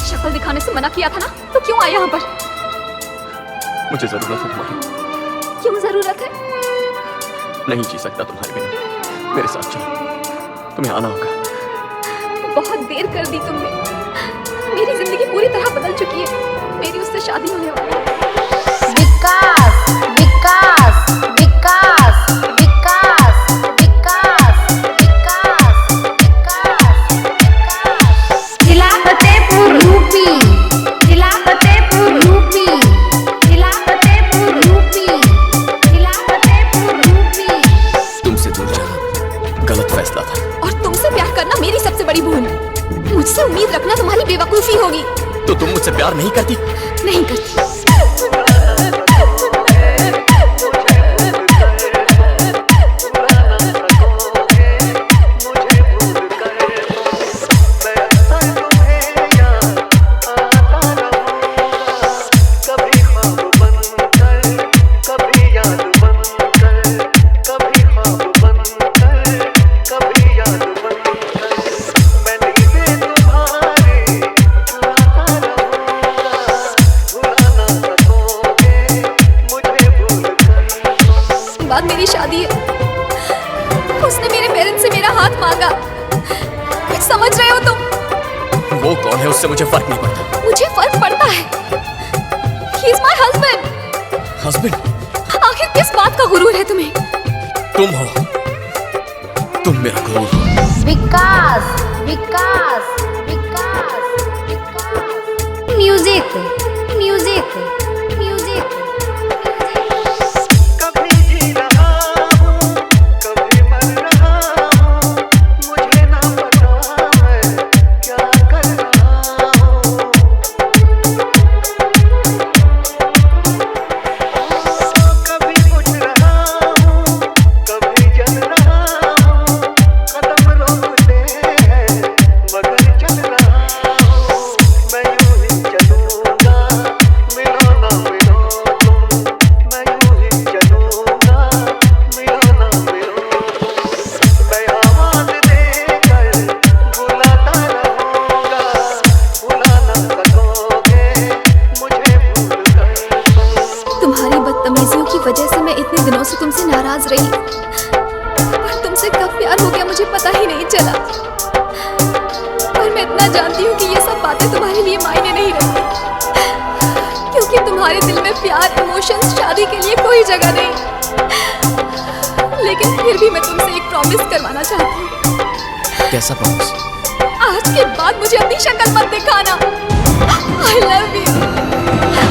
शक्ल दिखाने से मना किया था ना, तो क्यों आए यहाँ पर? मुझे जरूरत है तुम्हारी। क्यों जरूरत है? नहीं जी सकता तुम्हारे बिना। मेरे साथ चलो, तुम्हें आना होगा। बहुत देर कर दी तुमने। मेरी जिंदगी पूरी तरह बदल चुकी है। मेरी उससे शादी होने वाली है। विकास विकास विकास विकास विकास विकास विकास जिला फतेहपुर यूपी, जिला फतेहपुर यूपी, जिला फतेहपुर यूपी, जिला फतेहपुर यूपी। तुमसे दूर जाना गलत फैसला था। और तुमसे प्यार करना मेरी सबसे बड़ी भूल है। मुझसे उम्मीद रखना तुम्हारी बेवकूफी होगी। तो तुम मुझसे प्यार नहीं करती? नहीं करती। बाद मेरी शादी है। उसने मेरे पेरेंट्स से मेरा हाथ मांगा। कुछ समझ रहे हो तुम? वो कौन है उससे मुझे फर्क नहीं पड़ता। मुझे फर्क पड़ता है। He is my husband। Husband? आखिर किस बात का गुरूर है तुम्हें? तुम हो, तुम मेरा गुरूर हो। विकास विकास विकास विकास म्यूजिक म्यूजिक म्यूजिक। कभी जी रहा हूँ, कभी मर रहा हूँ, मुझे ना पता मैं क्या कर रहा हूँ। कभी उठ रहा हूँ, कभी जल रहा हूँ, कदम रोकते हैं मगर चल रहा हूँ। मैं यूं ही चलूंगा, मिलो ना मिलो तुम। मैं यूं ही चलूंगा, मिलो ना मिलो तुम। मैं आवाज देकर बुलाता रहूंगा, बुला ना सकोगे मुझे भूल कर तुम। तुम्हारी बदतमीजियों की वजह से मैं इतने दिनों से तुमसे नाराज रही, पर तुमसे कब प्यार हो गया मुझे पता ही नहीं चला। पर मैं इतना जानती हूँ कि ये सब बातें तुम्हारे लिए मायने नहीं रखती, क्योंकि तुम्हारे दिल में प्यार, इमोशंस, शादी के लिए कोई जगह नहीं। लेकिन फिर भी मैं तुमसे एक प्रॉमिस करवाना चाहती हूँ। कैसा प्रॉमिस? आज के बाद मुझे अपनी शक्ल मत दिखाना। I love you।